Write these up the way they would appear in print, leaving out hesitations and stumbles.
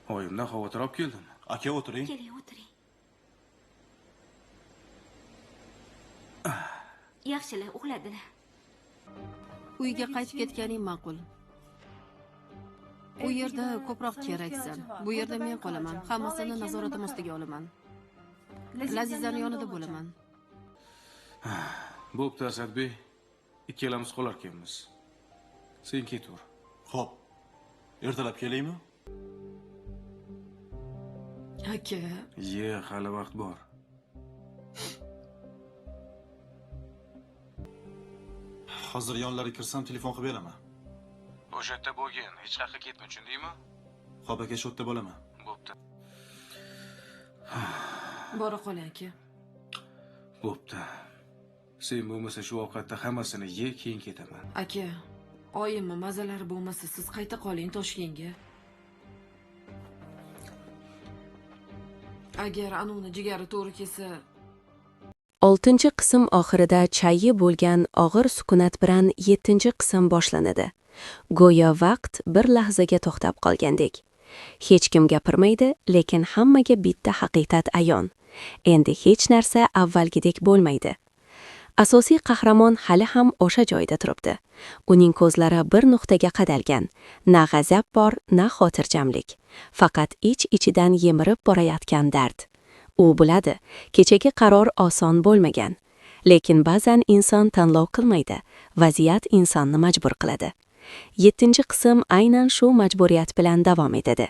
Oyimdan xavotir olib keldim. Aka, o'tiring. Keling, o'tiring. Yaxshilar uxladilar. Uyga qaytib ketganing ma'qul. U yerda ko'proq keraksan. Bu yerda men qolaman. Hammasini nazoratim ostiga olaman. Lazizani yonida bo'laman. Bo'pti, Asadbek. Ikkalamiz qolarkanmiz. Sen ketur. Xo'p. Ertalab kelaymi? Aka, Hali vaqt bor. Hozir yonlariga kirsam telefon qilib beraman. O'sha yerda bo'lgin, hech qayerga ketma, tushundingmi? Xo'p aka, shu yerda bo'laman. Bo'pti. bora qol aka. Bo'pti. Sen bo'lmasa shu ovqatda hammasini ye, keyin ketaman. Aka, oyimmi mazalari bo'lmasa siz qayta qoling Toshkentga. Agar anuni jigari to'g'ri kelsa, 6-qism oxirida chayyi bo'lgan og'ir sukunat bilan 7-qism boshlanadi. Go'yo vaqt bir lahzaga to'xtab qolgandek. Hech kim gapirmaydi, lekin hammaga bitta haqiqat ayon. Endi hech narsa avvalgidek bo'lmaydi. Asosiy qahramon hali ham o'sha joyda turibdi. Uning ko'zlari bir nuqtaga qadalgan. Na g'azab bor, na xotirjamlik. Faqat ich-ichidan yemirib borayotgan dard. U biladi, kechagi qaror oson bo'lmagan. Lekin ba'zan inson tanlov qilmaydi, vaziyat insonni majbur qiladi. 7-qism aynan shu majburiyat bilan davom etadi.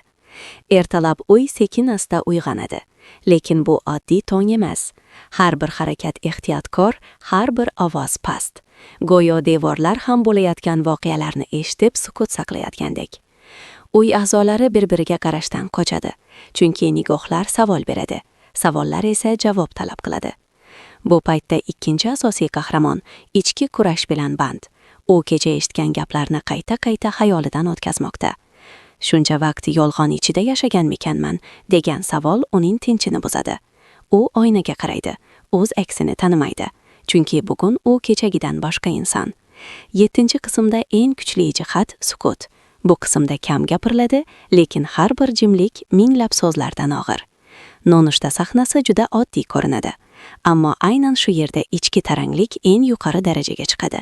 Ertalab uy sekin-asta uyg'onadi. Lekin bu oddiy tong emas. Har bir harakat ehtiyotkor, har bir ovoz past. Go'yo devorlar ham bo'layotgan voqealarni eshitib sukut saqlayotgandek. Uy a'zolari bir-biriga qarashdan qochadi, chunki nigohlar savol beradi. Savollar esa javob talab qiladi. Bu paytda ikkinchi asosiy qahramon ichki kurash bilan band. U kecha eshitgan gaplarni qayta-qayta xayolidan o'tkazmoqda. Shuncha vaqt yolg'on ichida yashaganmikanman degan savol uning tinchini buzadi. U oynaga qaraydi, o'z aksini tanimaydi, chunki bugun u kechagidan boshqa inson. 7-qismda eng kuchli jihat sukut. Bu qismda kam gapiriladi, lekin har bir jimlik minglab so'zlardan og'ir. Nonushta sahnasi juda oddiy ko'rinadi, ammo aynan shu yerda ichki taranglik eng yuqori darajaga chiqadi.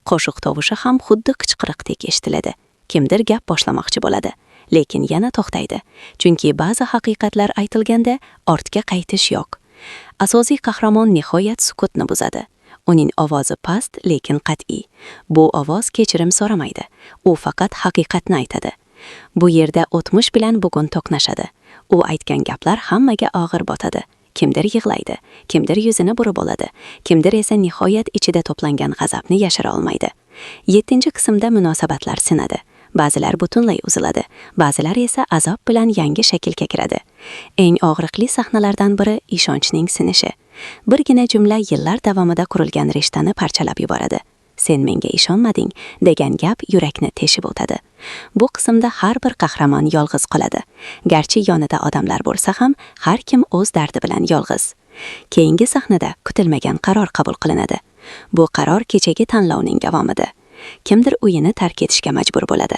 Qo'shiq tovushi ham xuddi qichqiriqdek eshitiladi. Kimdir gap boshlamoqchi bo'ladi, lekin yana to'xtaydi, chunki ba'zi haqiqatlar aytilganda ortga qaytish yo'q. Asosiy qahramon nihoyat sukutni buzadi. Uning ovozi past, lekin qat'iy. Bu ovoz kechirim so'ramaydi. U faqat haqiqatni aytadi. Bu yerda o'tmish bilan bugun to'qnashadi. U aytgan gaplar hammaga og'ir botadi. Kimdir yig'laydi, kimdir yuzini burib oladi, kimdir esa nihoyat ichida to'plangan g'azabni yashira olmaydi. 7-qismda munosabatlar sinadi. Ba'zilar butunlay uziladi, ba'zilar esa azob bilan yangi shaklga kiradi. Eng og'riqli sahnalardan biri ishonchning sinishi. Birgina jumla yillar davomida qurilgan rishtani parchalab yuboradi. Sen menga ishonmading degan gap yurakni teshib o'tadi. Bu qismda har bir qahramon yolg'iz qoladi. Garchi yonida odamlar bo'lsa ham, har kim o'z dardi bilan yolg'iz. Keyingi sahnada kutilmagan qaror qabul qilinadi. Bu qaror kechagi tanlovning davomida. Kimdir uyini tark etishga majbur bo'ladi.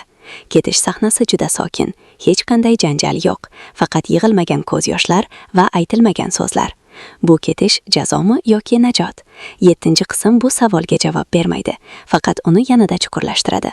Ketish sahnasi juda sokin, hech qanday janjal yo'q, faqat yig'ilmagan ko'z yoshlar va aytilmagan so'zlar. Bu ketish jazomi yoki najot? 7-qism bu savolga javob bermaydi, faqat uni yanada chuqurlashtiradi.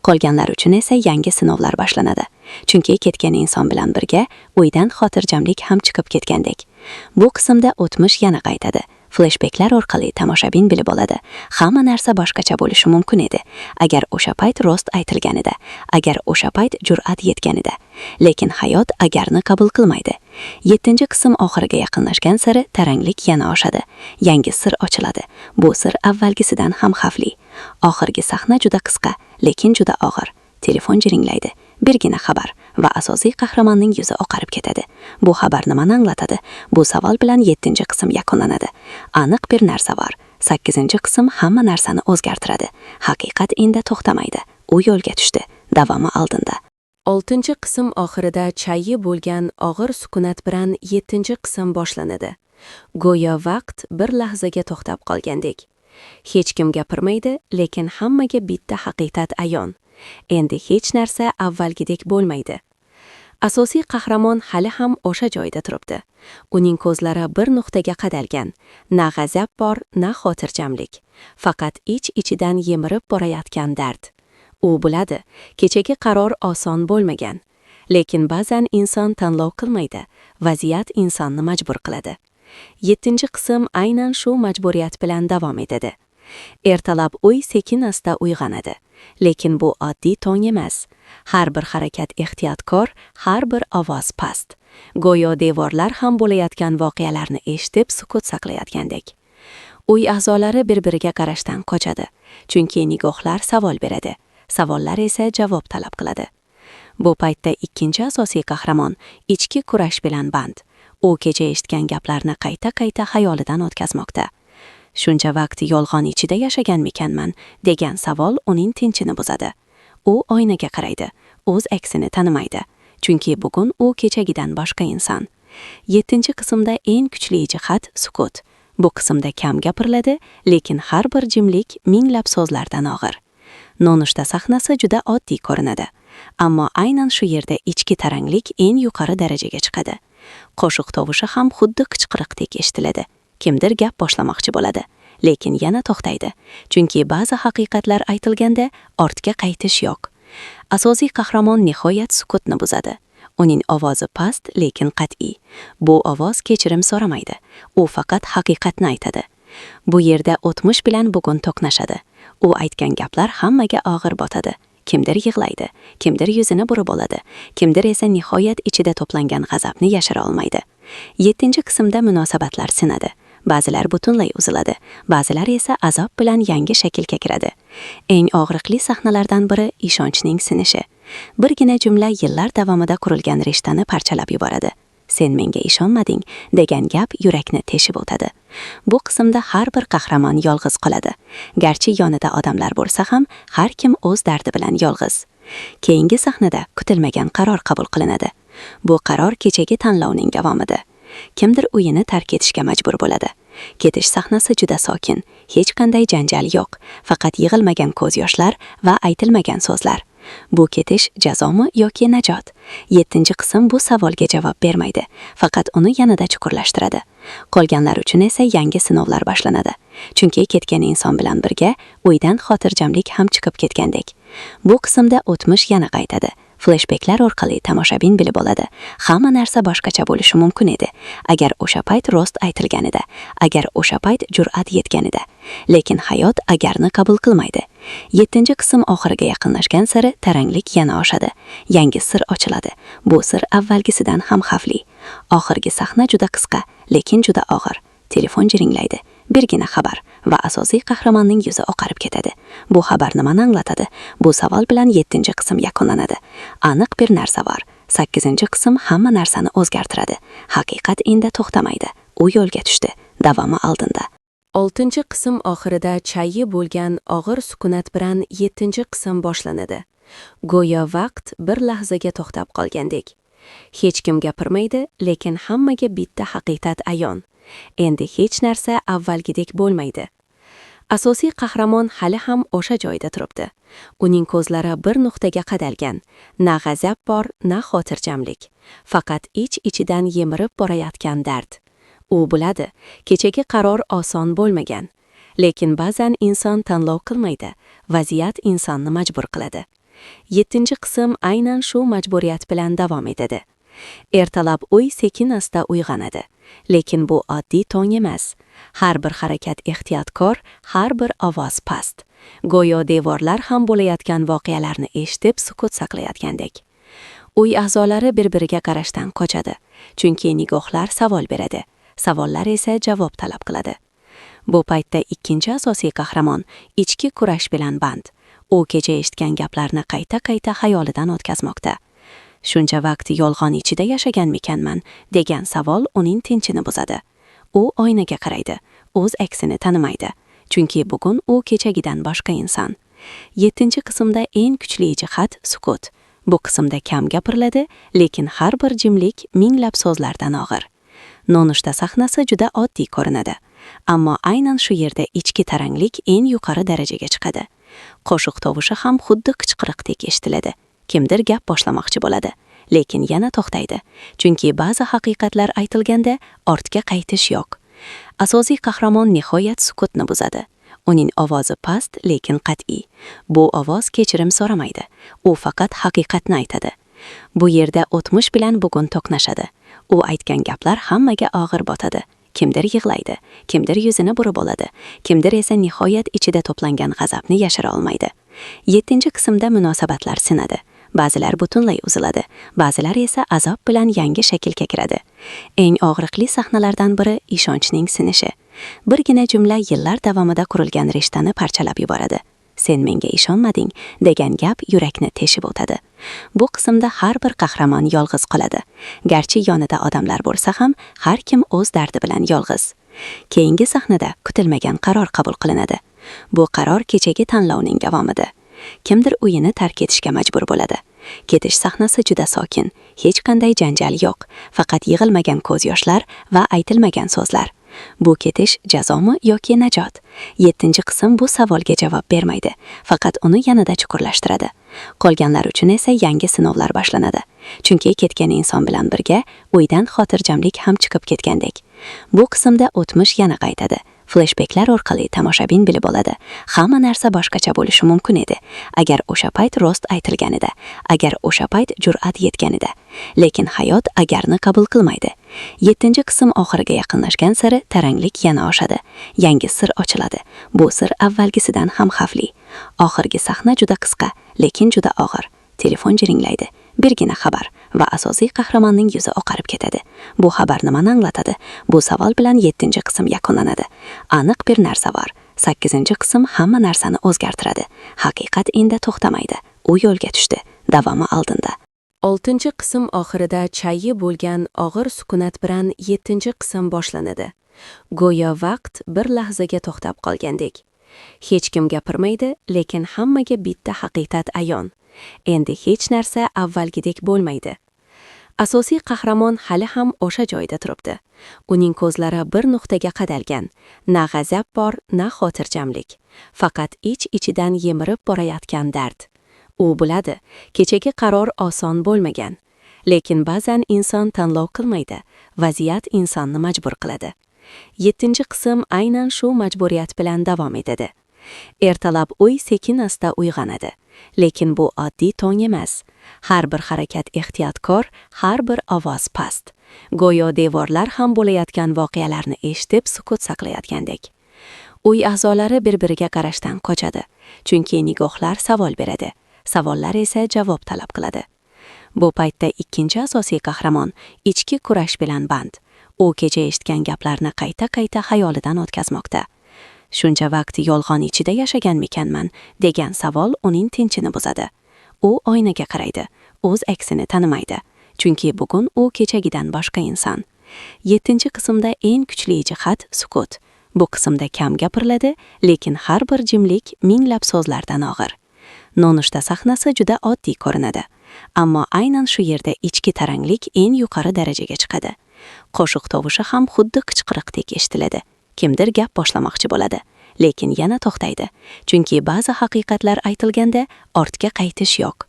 Qolganlar uchun esa yangi sinovlar boshlanadi. Chunki ketgan inson bilan birga uydan xotirjamlik ham chiqib ketgandek. Bu qismda o'tmish yana qaytadi. Flashbacklar orqali tomoshabin bilib oladi. Hamma narsa boshqacha bo'lishi mumkin edi, agar o'sha payt rost aytilganida, agar o'sha payt jur'at yetganida. Lekin hayot agarni qabul qilmaydi. 7-qism oxiriga yaqinlashgan sari taranglik yana oshadi. Yangi sir ochiladi. Bu sir avvalgisidan ham xavfli. Oxirgi sahna juda qisqa, lekin juda og'ir. Telefon jiringlaydi. Birgina xabar va asosiy qahramonning yuzi oqarib ketadi. Bu xabar nimani anglatadi? Bu savol bilan 7-qism yakunlanadi. Aniq bir narsa bor. 8-qism hamma narsani o'zgartiradi. Haqiqat endi to'xtamaydi. U yo'lga tushdi. Davomi oldinda. 6-qism oxirida chayyi bo'lgan og'ir sukunat bilan 7-qism boshlanadi. Go'yo vaqt bir lahzaga to'xtab qolgandek. Hech kim gapirmaydi, lekin hammaga bitta haqiqat ayon. Endi hech narsa avvalgidek bo'lmaydi. Asosiy qahramon hali ham o'sha joyda turibdi. Uning ko'zlari bir nuqtaga qadalgan. Na g'azab bor, na xotirjamlik. Faqat ich-ichidan yemirib borayotgan dard. U biladi, kechagi qaror oson bo'lmagan. Lekin ba'zan inson tanlov qilmaydi, vaziyat insonni majbur qiladi. 7-qism aynan shu majburiyat bilan davom etadi. Ertalab uy sekin-asta uyg'onadi, lekin bu oddiy tong emas. Har bir harakat ehtiyotkor, har bir ovoz past. Go'yo devorlar ham bo'layotgan voqealarni eshitib sukut saqlayotgandek. Uy a'zolari bir-biriga qarashdan qochadi, chunki nigohlar savol beradi, savollar esa javob talab qiladi. Bu paytda ikkinchi asosiy qahramon ichki kurash bilan band. U kecha eshitgan gaplarni qayta-qayta xayolidan o'tkazmoqda. Shuncha vaqt yolg'on ichida yashaganmikanman degan savol uning tinchini buzadi. U oynaga qaraydi, o'z aksini tanimaydi, chunki bugun u kechagidan boshqa inson. 7-qismda eng kuchli jihat sukut. Bu qismda kam gapiriladi, lekin har bir jimlik minglab so'zlardan og'ir. Nonushta sahnasi juda oddiy ko'rinadi, ammo aynan shu yerda ichki taranglik eng yuqori darajaga chiqadi. Qo'shiq tovushi ham xuddi qichqiriqdek eshitiladi. Kimdir gap boshlamoqchi bo'ladi, lekin yana to'xtaydi, chunki ba'zi haqiqatlar aytilganda ortga qaytish yo'q. Asosiy qahramon nihoyat sukutni buzadi. Uning ovozi past, lekin qat'iy. Bu ovoz kechirim so'ramaydi, u faqat haqiqatni aytadi. Bu yerda o'tmish bilan bugun to'qnashadi. U aytgan gaplar hammaga og'ir botadi. Kimdir yig'laydi, kimdir yuzini burib oladi, kimdir esa nihoyat ichida to'plangan g'azabni yashira olmaydi. 7-qismda munosabatlar sinadi. Ba'zilar butunlay uziladi, ba'zilar esa azob bilan yangi shaklga kiradi. Eng og'riqli sahnalardan biri ishonchning sinishi. Birgina jumla yillar davomida qurilgan rishtani parchalab yuboradi. Sen menga ishonmading degan gap yurakni teshib o'tadi. Bu qismda har bir qahramon yolg'iz qoladi. Garchi yonida odamlar bo'lsa ham, har kim o'z dardi bilan yolg'iz. Keyingi sahnada kutilmagan qaror qabul qilinadi. Bu qaror kechagi tanlovning davomida. Kimdir uyini tark etishga majbur bo'ladi. Ketish sahnasi juda sokin, hech qanday janjal yo'q, faqat yig'ilmagan ko'z yoshlar va aytilmagan so'zlar. Bu ketish jazomi yoki najot? 7-qism bu savolga javob bermaydi, faqat uni yanada chuqurlashtiradi. Qolganlar uchun esa yangi sinovlar boshlanadi. Chunki ketgan inson bilan birga uydan xotirjamlik ham chiqib ketgandek. Bu qismda o'tmish yana qaytadi. Flashbacklar orqali tomoshabin bilib oladi. Hamma narsa boshqacha bo'lishi mumkin edi. Agar o'sha payt rost aytilganida, agar o'sha payt jur'at yetganida. Lekin hayot agarni qabul qilmaydi. 7-qism oxiriga yaqinlashgan sari taranglik yana oshadi. Yangi sir ochiladi. Bu sir avvalgisidan ham xavfli. Oxirgi sahna juda qisqa, lekin juda og'ir. Telefon jiringlaydi. Birgina xabar va asosiy qahramonning yuzi oqarib ketadi. Bu xabar nimani anglatadi? Bu savol bilan 7-qism yakunlanadi. Aniq bir narsa bor. 8-qism hamma narsani o'zgartiradi. Haqiqat endi to'xtamaydi. U yo'lga tushdi. Davomi oldinda. 6-qism oxirida chayi bo'lgan og'ir sukunat bilan 7-qism boshlanadi. Go'yo vaqt bir lahzaga to'xtab qolgandek. Hech kim gapirmaydi, lekin hammaga bitta haqiqat ayon. Endi hech narsa avvalgidek bo'lmaydi. Asosiy qahramon hali ham o'sha joyda turibdi. Uning ko'zlari bir nuqtaga qadalgan. Na g'azab bor, na xotirjamlik. Faqat ich-ichidan yemirib borayotgan dard. U biladi, kechagi qaror oson bo'lmagan. Lekin ba'zan inson tanlov qilmaydi, vaziyat insonni majbur qiladi. 7-qism aynan shu majburiyat bilan davom etadi. Ertalab uy sekin-asta uyg'onadi, lekin bu oddiy tong emas. Har bir harakat ehtiyotkor, har bir ovoz past. Go'yo devorlar ham bo'layotgan voqealarni eshitib sukut saqlayotgandek. Uy a'zolari bir-biriga qarashdan qochadi, chunki nigohlar savol beradi, savollar esa javob talab qiladi. Bu paytda ikkinchi asosiy qahramon ichki kurash bilan band. U kecha eshitgan gaplarni qayta-qayta xayolidan o'tkazmoqda. Shuncha vaqt yolg'on ichida yashaganmikanman degan savol uning tinchini buzadi. U oynaga qaraydi, o'z aksini tanimaydi, chunki bugun u kechagidan boshqa inson. 7-qismda eng kuchli jihat sukut. Bu qismda kam gapiriladi, lekin har bir jimlik minglab so'zlardan og'ir. Nonushta sahnasi juda oddiy ko'rinadi, ammo aynan shu yerda ichki taranglik eng yuqori darajaga chiqadi. Qo'shiq tovushi ham xuddi qichqiriqdek eshitiladi. Kimdir gap boshlamoqchi bo'ladi, lekin yana to'xtaydi. Chunki ba'zi haqiqatlar aytilganda ortga qaytish yo'q. Asosiy qahramon nihoyat sukutni buzadi. Uning ovozi past, lekin qat'iy. Bu ovoz kechirim so'ramaydi. U faqat haqiqatni aytadi. Bu yerda o'tmish bilan bugun to'qnashadi. U aytgan gaplar hammaga og'ir botadi. Kimdir yig'laydi, kimdir yuzini burib oladi, kimdir esa nihoyat ichida to'plangan g'azabni yashira olmaydi. 7-qismda munosabatlar sinadi. Ba'zilar butunlay uziladi, ba'zilar esa azob bilan yangi shaklga kiradi. Eng og'riqli sahnalardan biri ishonchning sinishi. Birgina jumla yillar davomida qurilgan rishtani parchalab yuboradi. Sen menga ishonmading degan gap yurakni teshib o'tadi. Bu qismda har bir qahramon yolg'iz qoladi. Garchi yonida odamlar bo'lsa ham, har kim o'z dardi bilan yolg'iz. Keyingi sahnada kutilmagan qaror qabul qilinadi. Bu qaror kechagi tanlovning davomida. Kimdir uyini tark etishga majbur bo'ladi. Ketish sahnasi juda sokin, hech qanday janjal yo'q, faqat yig'ilmagan ko'z yoshlar va aytilmagan so'zlar. Bu ketish jazomi yoki najot? 7-qism bu savolga javob bermaydi, faqat uni yanada chuqurlashtiradi. Qolganlar uchun esa yangi sinovlar boshlanadi. Chunki ketgan inson bilan birga uydan xotirjamlik ham chiqib ketgandek. Bu qismda o'tmish yana qaytadi. Flashbacklar orqali tomoshabin bilib oladi. Hamma narsa boshqacha bo'lishi mumkin edi. Agar o'sha payt rost aytilganida, agar o'sha payt jur'at yetganida. Lekin hayot agarni qabul qilmaydi. 7-qism oxiriga yaqinlashgan sari taranglik yana oshadi. Yangi sir ochiladi. Bu sir avvalgisidan ham xavfli. Oxirgi sahna juda qisqa, lekin juda og'ir. Telefon jiringlaydi. Birgina xabar va asosiy qahramonning yuzi oqarib ketadi. Bu xabar nimani anglatadi? Bu savol bilan 7-qism yakunlanadi. Aniq bir narsa bor. 8-qism hamma narsani o'zgartiradi. Haqiqat endi to'xtamaydi. U yo'lga tushdi. Davomi oldinda. 6-qism oxirida chayyi bo'lgan og'ir sukunat bilan 7-qism boshlanadi. Go'yo vaqt bir lahzaga to'xtab qolgandek. Hech kim gapirmaydi, lekin hammaga bitta haqiqat ayon. Endi hech narsa avvalgidek bo'lmaydi. Asosiy qahramon hali ham o'sha joyda turibdi. Uning ko'zlari bir nuqtaga qadalgan. Na g'azab bor, na xotirjamlik. Faqat ich-ichidan yemirib borayotgan dard. U biladi, kechagi qaror oson bo'lmagan. Lekin ba'zan inson tanlov qilmaydi, vaziyat insonni majbur qiladi. 7-qism aynan shu majburiyat bilan davom etadi. Ertalab uy sekin-asta uyg'onadi. Lekin bu oddiy tong emas. Har bir harakat ehtiyotkor, har bir ovoz past. Go'yo devorlar ham bo'layotgan voqealarni eshitib sukut saqlayotgandek. Uy a'zolari bir-biriga qarashdan qochadi, chunki nigohlar savol beradi. Savollar esa javob talab qiladi. Bu paytda ikkinchi asosiy qahramon ichki kurash bilan band. U kecha eshitgan gaplarni qayta-qayta xayolidan o'tkazmoqda. Shuncha vaqt yolg'on ichida yashaganmikanman degan savol uning tinchini buzadi. U oynaga qaraydi, o'z aksini tanimaydi. Chunki bugun u kechagidan boshqa inson. 7-qismda eng kuchli jihat sukut. Bu qismda kam gapiriladi, lekin har bir jimlik minglab so'zlardan og'ir. Nonushta sahnasi juda oddiy ko'rinadi, ammo aynan shu yerda ichki taranglik eng yuqori darajaga chiqadi. Qo'shiq tovushi ham xuddi qichqiriqdek eshitiladi. Kimdir gap boshlamoqchi bo'ladi, lekin yana to'xtaydi. Chunki ba'zi haqiqatlar aytilganda ortga qaytish yo'q.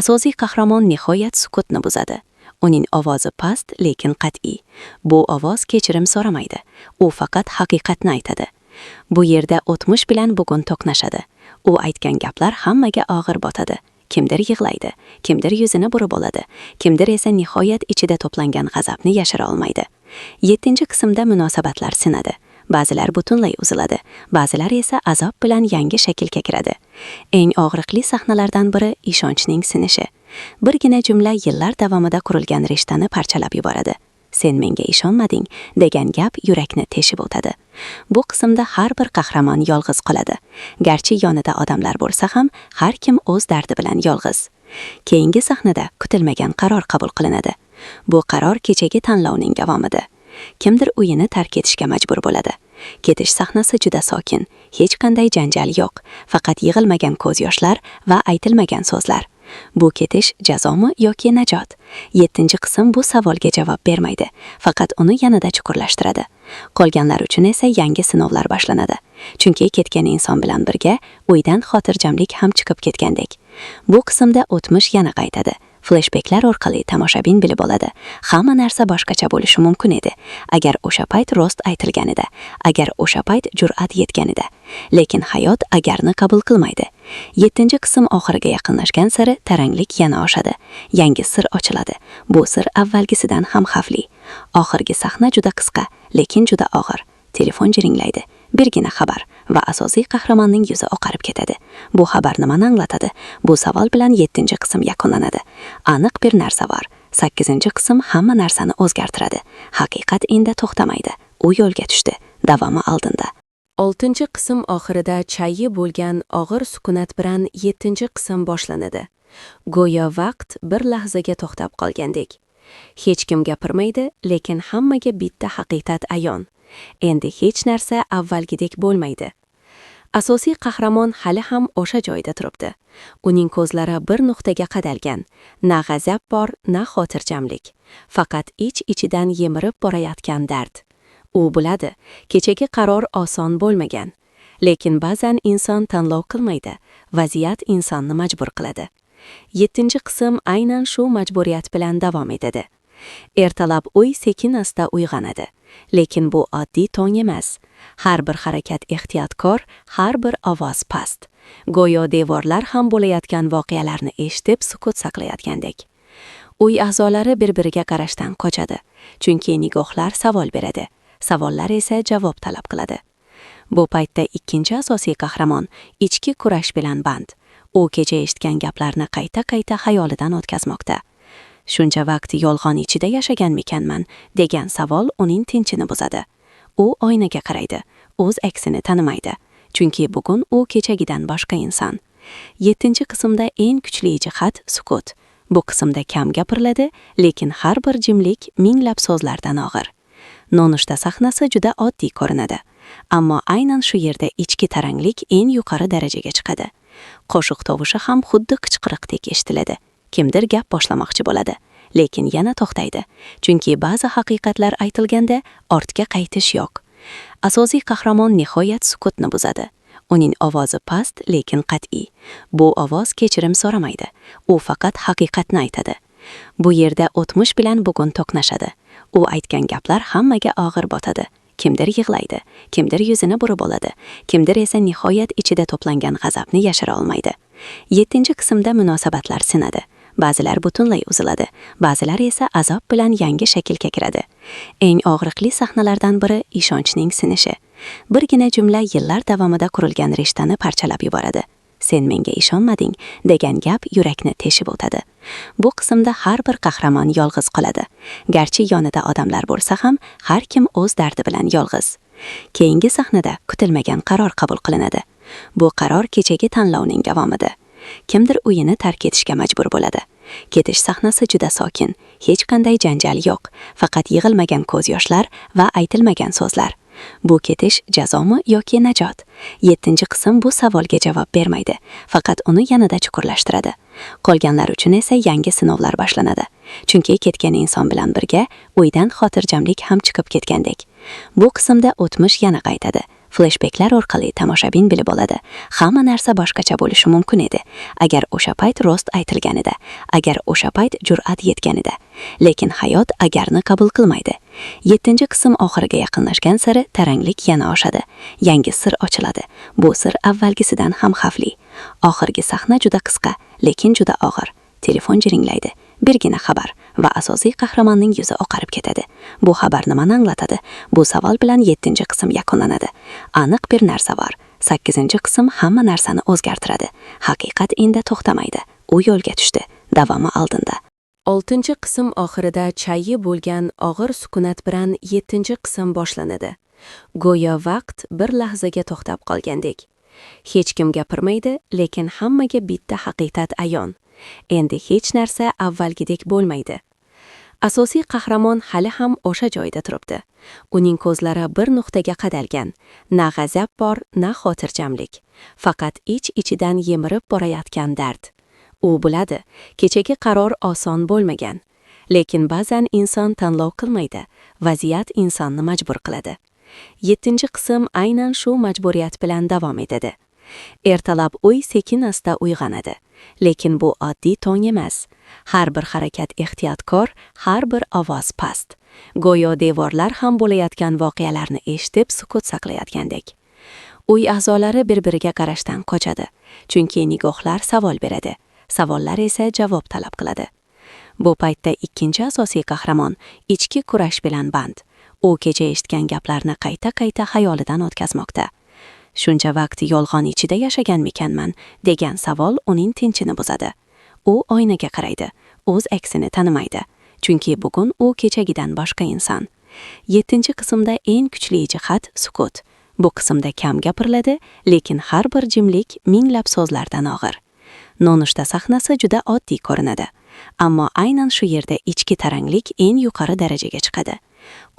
Asosiy qahramon nihoyat sukutni buzadi. Uning ovozi past, lekin qat'iy. Bu ovoz kechirim so'ramaydi. U faqat haqiqatni aytadi. Bu yerda o'tmish bilan bugun to'qnashadi. U aytgan gaplar hammaga og'ir botadi. Kimdir yig'laydi, kimdir yuzini burib oladi, kimdir esa nihoyat ichida to'plangan g'azabni yashira olmaydi. 7-qismda munosabatlar sinadi. Ba'zilar butunlay uziladi, ba'zilar esa azob bilan yangi shaklga kiradi. Eng og'riqli sahnalardan biri ishonchning sinishi. Birgina jumla yillar davomida qurilgan rishtani parchalab yuboradi. Sen menga ishonmading degan gap yurakni teshib o'tadi. Bu qismda har bir qahramon yolg'iz qoladi. Garchi yonida odamlar bo'lsa ham, har kim o'z dardi bilan yolg'iz. Keyingi sahnada kutilmagan qaror qabul qilinadi. Bu qaror kechagi tanlovning davomida. Kimdir uyini tark etishga majbur bo'ladi. Ketish sahnasi juda sokin, hech qanday janjal yo'q, faqat yig'ilmagan ko'z yoshlar va aytilmagan so'zlar. Bu ketish jazomi yoki najot? 7-qism bu savolga javob bermaydi, faqat uni yanada chuqurlashtiradi. Qolganlar uchun esa yangi sinovlar boshlanadi. Chunki ketgan inson bilan birga uydan xotirjamlik ham chiqib ketgandek. Bu qismda o'tmish yana qaytadi. fleshbeklar orqali tomoshabin bilib oladi. Hamma narsa boshqacha bo'lishi mumkin edi. Agar o'sha payt rost aytilganida, agar o'sha payt jur'at yetganida. Lekin hayot agarni qabul qilmaydi. 7-qism oxiriga yaqinlashgan sari taranglik yana oshadi. Yangi sir ochiladi. Bu sir avvalgisidan ham xavfli. Oxirgi sahna juda qisqa, lekin juda og'ir. Telefon jiringlaydi. Birgina xabar va asosiy qahramonning yuzi oqarib ketadi. Bu xabar nimani anglatadi? Bu savol bilan 7-qism yakunlanadi. Aniq bir narsa bor. 8-qism hamma narsani o'zgartiradi. Haqiqat endi to'xtamaydi. U yo'lga tushdi. Davomi oldinda. 6-qism oxirida chayyi bo'lgan og'ir sukunat bilan 7-qism boshlanadi. Go'yo vaqt bir lahzaga to'xtab qolgandek. Hech kim gapirmaydi, lekin hammaga bitta haqiqat ayon. Endi hech narsa avvalgidek bo'lmaydi. Asosiy qahramon hali ham o'sha joyda turibdi. Uning ko'zlari bir nuqtaga qadalgan. Na g'azab bor, na xotirjamlik. Faqat ich-ichidan yemirib borayotgan dard. U biladi, kechagi qaror oson bo'lmagan. Lekin ba'zan inson tanlov qilmaydi, vaziyat insonni majbur qiladi. 7-qism aynan shu majburiyat bilan davom etadi. Ertalab uy sekin-asta uyg'onadi. Lekin bu oddiy tong emas. Har bir harakat ehtiyotkor, har bir ovoz past. Go'yo devorlar ham bo'layotgan voqealarni eshitib sukut saqlayotgandek. Uy a'zolari bir-biriga qarashdan qochadi, chunki nigohlar savol beradi. Savollar esa javob talab qiladi. Bu paytda ikkinchi asosiy qahramon ichki kurash bilan band. U kecha eshitgan gaplarni qayta-qayta xayolidan o'tkazmoqda. Shuncha vaqt yolg'on ichida yashaganmikanman degan savol uning tinchini buzadi. U oynaga qaraydi, o'z aksini tanimaydi. Chunki bugun u kechagidan boshqa inson. 7-qismda eng kuchli jihat sukut. Bu qismda kam gapiriladi, lekin har bir jimlik minglab so'zlardan og'ir. Nonushta sahnasi juda oddiy ko'rinadi. Ammo aynan shu yerda ichki taranglik eng yuqori darajaga chiqadi. Qo'shiq tovushi ham xuddi qichqiriqdek eshitiladi. Kimdir gap boshlamoqchi bo'ladi, lekin yana to'xtaydi. Chunki ba'zi haqiqatlar aytilganda ortga qaytish yo'q. Asosiy qahramon nihoyat sukutni buzadi. Uning ovozi past, lekin qat'iy. Bu ovoz kechirim so'ramaydi. U faqat haqiqatni aytadi. Bu yerda o'tmish bilan bugun to'qnashadi. U aytgan gaplar hammaga og'ir botadi. Kimdir yig'laydi, kimdir yuzini burib oladi, kimdir esa nihoyat ichida to'plangan g'azabni yashira olmaydi. 7-qismda munosabatlar sinadi. Ba'zilar butunlay uziladi, ba'zilar esa azob bilan yangi shaklga kiradi. Eng og'riqli sahnalardan biri ishonchning sinishi. Birgina jumla yillar davomida qurilgan rishtani parchalab yuboradi. Sen menga ishonmading degan gap yurakni teshib o'tadi. Bu qismda har bir qahramon yolg'iz qoladi. Garchi yonida odamlar bo'lsa ham, har kim o'z dardi bilan yolg'iz. Keyingi sahnada kutilmagan qaror qabul qilinadi. Bu qaror kechagi tanlovning davomida. Kimdir uyini tark etishga majbur bo'ladi. Ketish sahnasi juda sokin, hech qanday janjal yo'q, faqat yig'ilmagan ko'z yoshlar va aytilmagan so'zlar. Bu ketish jazomi yoki najot? 7-qism bu savolga javob bermaydi, faqat uni yanada chuqurlashtiradi. Qolganlar uchun esa yangi sinovlar boshlanadi. Chunki ketgan inson bilan birga uydan xotirjamlik ham chiqib ketgandek. Bu qismda o'tmish yana qaytadi. Fleshbeklar orqali tomoshabin bilib oladi. Hamma narsa boshqacha bo'lishi mumkin edi. Agar o'sha payt rost aytilganida, agar o'sha payt jur'at yetganida. Lekin hayot agarni qabul qilmaydi. 7-qism oxiriga yaqinlashgan sari taranglik yana oshadi. Yangi sir ochiladi. Bu sir avvalgisidan ham xavfli. Oxirgi sahna juda qisqa, lekin juda og'ir. Telefon jiringlaydi. Birgina xabar va asosiy qahramonning yuzi oqarib ketadi. Bu xabar nimani anglatadi? Bu savol bilan 7-qism yakunlanadi. Aniq bir narsa bor. 8-qism hamma narsani o'zgartiradi. Haqiqat endi to'xtamaydi. U yo'lga tushdi. Davomi oldinda. 6-qism oxirida chayyi bo'lgan og'ir sukunat bilan 7-qism boshlanadi. Go'yo vaqt bir lahzaga to'xtab qolgandek. Hech kim gapirmaydi, lekin hammaga bitta haqiqat ayon. Endi hech narsa avvalgidek bo'lmaydi. Asosiy qahramon hali ham o'sha joyda turibdi. Uning ko'zlari bir nuqtaga qadalgan. Na g'azab bor, na xotirjamlik. Faqat ich-ichidan yemirib borayotgan dard. U biladi, kechagi qaror oson bo'lmagan. Lekin ba'zan inson tanlov qilmaydi, vaziyat insonni majbur qiladi. 7-qism aynan shu majburiyat bilan davom etadi. Ertalab uy sekin-asta uyg'onadi. lekin bu oddiy tong emas. Har bir harakat ehtiyotkor, har bir ovoz past. Go'yo devorlar ham bo'layotgan voqealarni eshitib sukut saqlayotgandek. Uy a'zolari bir-biriga qarashdan qochadi, chunki nigohlar savol beradi, savollar esa javob talab qiladi. Bu paytda ikkinchi asosiy qahramon ichki kurash bilan band. U kecha eshitgan gaplarni qayta-qayta xayolidan o'tkazmoqda. Shuncha vaqt yolg'on ichida yashaganmikanman degan savol uning tinchini buzadi. U oynaga qaraydi, o'z aksini tanimaydi, chunki bugun u kechagidan boshqa inson. 7-qismda eng kuchli jihat sukut. Bu qismda kam gapiriladi, lekin har bir jimlik minglab so'zlardan og'ir. Nonushta sahnasi juda oddiy ko'rinadi, ammo aynan shu yerda ichki taranglik eng yuqori darajaga chiqadi.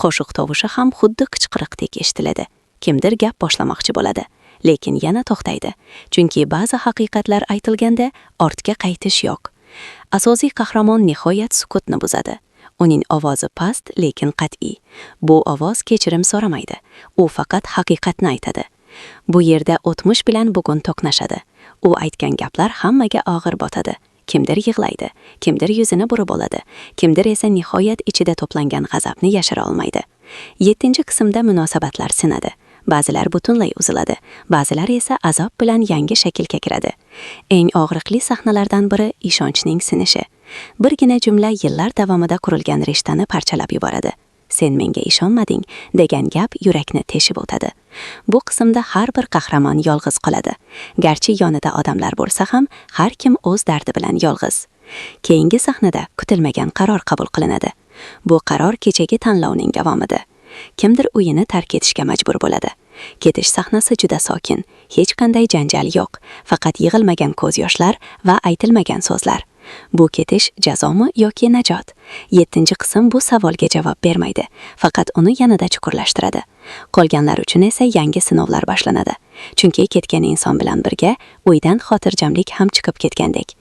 Qo'shiq tovushi ham xuddi qichqiriqdek eshitiladi. Kimdir gap boshlamoqchi bo'ladi, lekin yana to'xtaydi, chunki ba'zi haqiqatlar aytilganda ortga qaytish yo'q. Asosiy qahramon nihoyat sukutni buzadi. Uning ovozi past, lekin qat'iy. Bu ovoz kechirim so'ramaydi. U faqat haqiqatni aytadi. Bu yerda o'tmish bilan bugun to'qnashadi. U aytgan gaplar hammaga og'ir botadi. Kimdir yig'laydi, kimdir yuzini burib oladi, kimdir esa nihoyat ichida to'plangan g'azabni yashira olmaydi. 7-qismda munosabatlar sinadi. Ba'zilar butunlay uziladi, ba'zilar esa azob bilan yangi shaklga kiradi. Eng og'riqli sahnalardan biri ishonchning sinishi. Birgina jumla yillar davomida qurilgan rishtani parchalab yuboradi. Sen menga ishonmading degan gap yurakni teshib o'tadi. Bu qismda har bir qahramon yolg'iz qoladi. Garchi yonida odamlar bo'lsa ham, har kim o'z dardi bilan yolg'iz. Keyingi sahnada kutilmagan qaror qabul qilinadi. Bu qaror kechagi tanlovning davomida. Kimdir uyini tark etishga majbur bo'ladi. Ketish sahnasi juda sokin, hech qanday janjal yo'q, faqat yig'ilmagan ko'z yoshlar va aytilmagan so'zlar. Bu ketish jazomi yoki najot? 7-qism bu savolga javob bermaydi, faqat uni yanada chuqurlashtiradi. Qolganlar uchun esa yangi sinovlar boshlanadi. Chunki ketgan inson bilan birga uydan xotirjamlik ham chiqib ketgandek.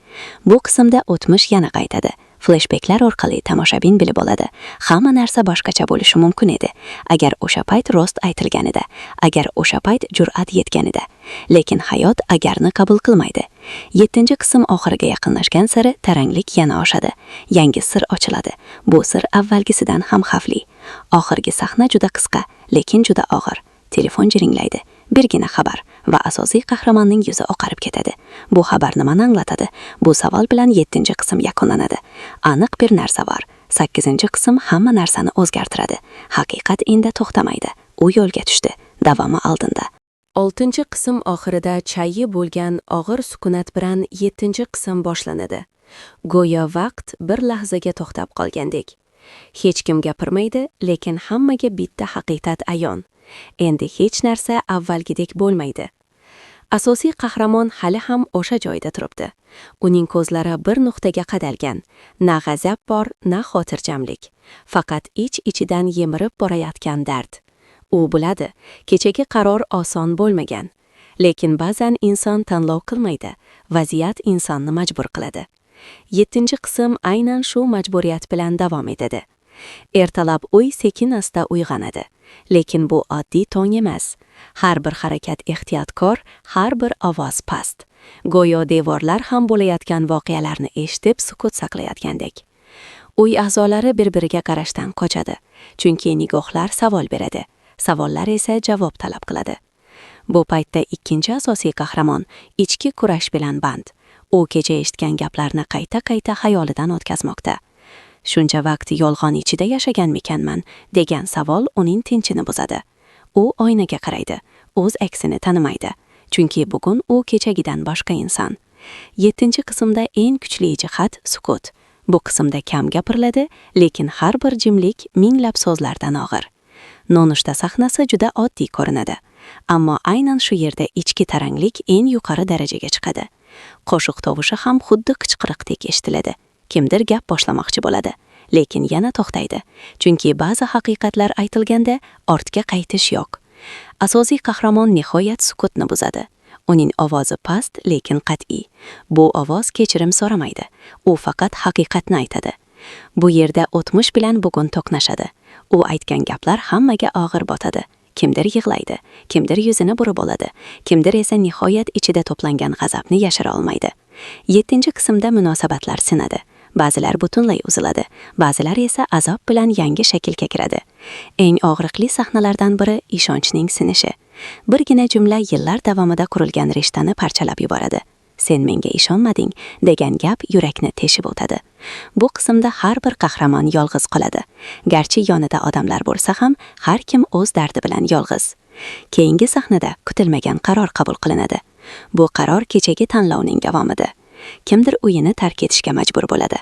Bu qismda o'tmish yana qaytadi. Flashbacklar orqali tomoshabin bilib oladi. Hamma narsa boshqacha bo'lishi mumkin edi, agar o'sha payt rost aytilganida, agar o'sha payt jur'at yetganida. Lekin hayot agarni qabul qilmaydi. 7-qism oxiriga yaqinlashgan sari taranglik yana oshadi. Yangi sir ochiladi. Bu sir avvalgisidan ham xavfli. Oxirgi sahna juda qisqa, lekin juda og'ir. Telefon jiringlaydi. Birgina xabar va asosiy qahramonning yuzi oqarib ketadi. Bu xabar nimani anglatadi? Bu savol bilan 7-qism yakunlanadi. Aniq bir narsa bor. 8-qism hamma narsani o'zgartiradi. Haqiqat endi to'xtamaydi. U yo'lga tushdi. Davomi oldinda. 6-qism oxirida chayi bo'lgan og'ir sukunat bilan 7-qism boshlanadi. Go'yo vaqt bir lahzaga to'xtab qolgandek. Hech kim gapirmaydi, lekin hammaga bitta haqiqat ayon. Endi hech narsa avvalgidek bo'lmaydi. Asosiy qahramon hali ham o'sha joyda turibdi. Uning ko'zlari bir nuqtaga qadalgan. Na g'azab bor, na xotirjamlik. Faqat ich-ichidan yemirib borayotgan dard. U biladi, kechagi qaror oson bo'lmagan. Lekin ba'zan inson tanlov qilmaydi, vaziyat insonni majbur qiladi. 7-qism aynan shu majburiyat bilan davom etadi. Ertalab uy sekin-asta uyg'onadi. Lekin bu oddiy tong emas. Har bir harakat ehtiyotkor, har bir ovoz past. Go'yo devorlar ham bo'layotgan voqealarni eshitib sukut saqlayotgandek. Uy a'zolari bir-biriga qarashdan qochadi, chunki nigohlar savol beradi, savollar esa javob talab qiladi. Bu paytda ikkinchi asosiy qahramon ichki kurash bilan band. U kecha eshitgan gaplarni qayta-qayta xayolidan o'tkazmoqda. Shuncha vaqt yolg'on ichida yashaganmikanman degan savol uning tinchini buzadi. U oynaga qaraydi, o'z aksini tanimaydi, chunki bugun u kechagidan boshqa inson. 7-qismda eng kuchli jihat sukut. Bu qismda kam gapiriladi, lekin har bir jimlik minglab so'zlardan og'ir. Nonushta sahnasi juda oddiy ko'rinadi, ammo aynan shu yerda ichki taranglik eng yuqori darajaga chiqadi. Qo'shiq tovushi ham xuddi qichqiriqdek eshitiladi. Kimdir gap boshlamoqchi bo'ladi, lekin yana to'xtaydi, chunki ba'zi haqiqatlar aytilganda ortga qaytish yo'q. Asosiy qahramon nihoyat sukutni buzadi. Uning ovozi past, lekin qat'iy. Bu ovoz kechirim so'ramaydi. U faqat haqiqatni aytadi. Bu yerda o'tmish bilan bugun to'qnashadi. U aytgan gaplar hammaga og'ir botadi. Kimdir yig'laydi, kimdir yuzini burib oladi, kimdir esa nihoyat ichida to'plangan g'azabni yashira olmaydi. 7-qismda munosabatlar sinadi. Ba'zilar butunlay uziladi, ba'zilar esa azob bilan yangi shaklga kiradi. Eng og'riqli sahnalardan biri ishonchning sinishi. Birgina jumla yillar davomida qurilgan rishtani parchalab yuboradi. Sen menga ishonmading degan gap yurakni teshib o'tadi. Bu qismda har bir qahramon yolg'iz qoladi. Garchi yonida odamlar bo'lsa ham, har kim o'z dardi bilan yolg'iz. Keyingi sahnada kutilmagan qaror qabul qilinadi. Bu qaror kechagi tanlovning davomida. Kimdir uyini tark etishga majbur bo'ladi.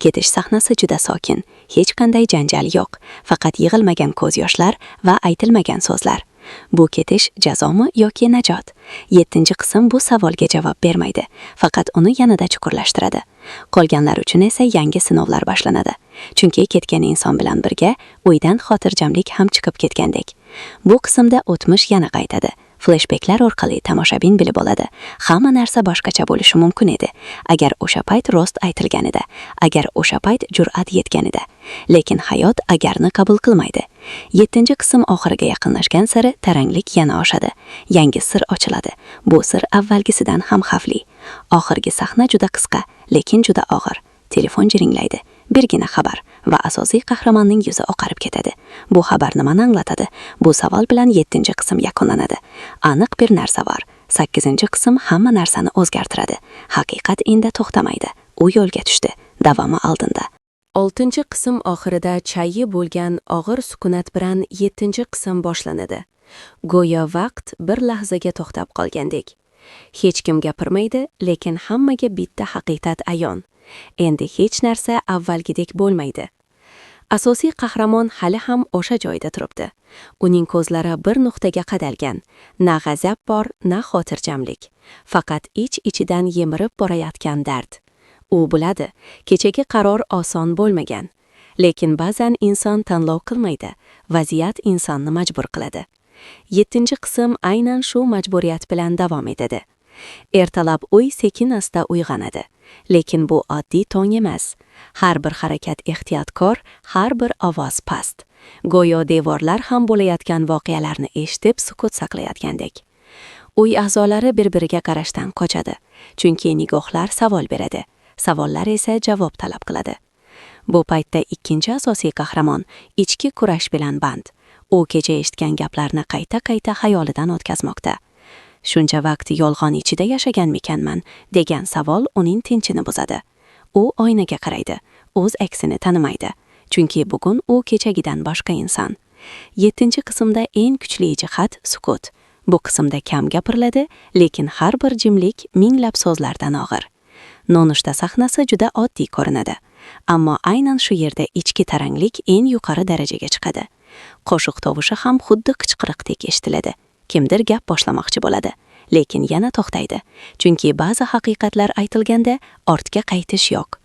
Ketish sahnasi juda sokin, hech qanday janjal yo'q, faqat yig'ilmagan ko'z yoshlar va aytilmagan so'zlar. Bu ketish jazomi yoki najot? 7-qism bu savolga javob bermaydi, faqat uni yanada chuqurlashtiradi. Qolganlar uchun esa yangi sinovlar boshlanadi. Chunki ketgan inson bilan birga uydan xotirjamlik ham chiqib ketgandek. Bu qismda o'tmish yana qaytadi. Flashbacklar orqali tomoshabin bilib oladi. Hamma narsa boshqacha bo'lishi mumkin edi. Agar o'sha payt rost aytilganida, agar o'sha payt jur'at yetganida. Lekin hayot agarni qabul qilmaydi. 7-qism oxiriga yaqinlashgan sari taranglik yana oshadi. Yangi sir ochiladi. Bu sir avvalgisidan ham xavfli. Oxirgi sahna juda qisqa, lekin juda og'ir. Telefon jiringlaydi. Birgina xabar va asosiy qahramonning yuzi oqarib ketadi. Bu xabar nimani anglatadi? Bu savol bilan 7-qism yakunlanadi. Aniq bir narsa bor. 8-qism hamma narsani o'zgartiradi. Haqiqat endi to'xtamaydi. U yo'lga tushdi. Davomi oldinda. 6-qism oxirida chayyi bo'lgan og'ir sukunat bilan 7-qism boshlanadi. Go'yo vaqt bir lahzaga to'xtab qolgandek. Hech kim gapirmaydi, lekin hammaga bitta haqiqat ayon. Endi hech narsa avvalgidek bo'lmaydi. Asosiy qahramon hali ham o'sha joyda turibdi. Uning ko'zlari bir nuqtaga qadalgan. Na g'azab bor, na xotirjamlik. Faqat ich-ichidan yemirib borayotgan dard. U biladi, kechagi qaror oson bo'lmagan. Lekin ba'zan inson tanlov qilmaydi, vaziyat insonni majbur qiladi. 7-qism aynan shu majburiyat bilan davom etadi. Ertalab uy sekin-asta uyg'onadi. Lekin bu oddiy tong emas. Har bir harakat ehtiyotkor, har bir ovoz past. Go'yo devorlar ham bo'layotgan voqealarni eshitib sukut saqlayotgandek. Uy a'zolari bir-biriga qarashdan qochadi, chunki nigohlar savol beradi. Savollar esa javob talab qiladi. Bu paytda ikkinchi asosiy qahramon ichki kurash bilan band. U kecha eshitgan gaplarni qayta-qayta xayolidan o'tkazmoqda. Shuncha vaqt yolg'on ichida yashaganmikanman degan savol uning tinchini buzadi. U oynaga qaraydi, o'z aksini tanimaydi, chunki bugun u kechagidan boshqa inson. 7-qismda eng kuchli jihat sukut. Bu qismda kam gapiriladi, lekin har bir jimlik minglab so'zlardan og'ir. Nonushta sahnasi juda oddiy ko'rinadi, ammo aynan shu yerda ichki taranglik eng yuqori darajaga chiqadi. Qo'shiq tovushi ham xuddi qichqiriqdek eshitiladi. Kimdir gap boshlamoqchi bo'ladi, lekin yana to'xtaydi, chunki ba'zi haqiqatlar aytilganda ortga qaytish yo'q.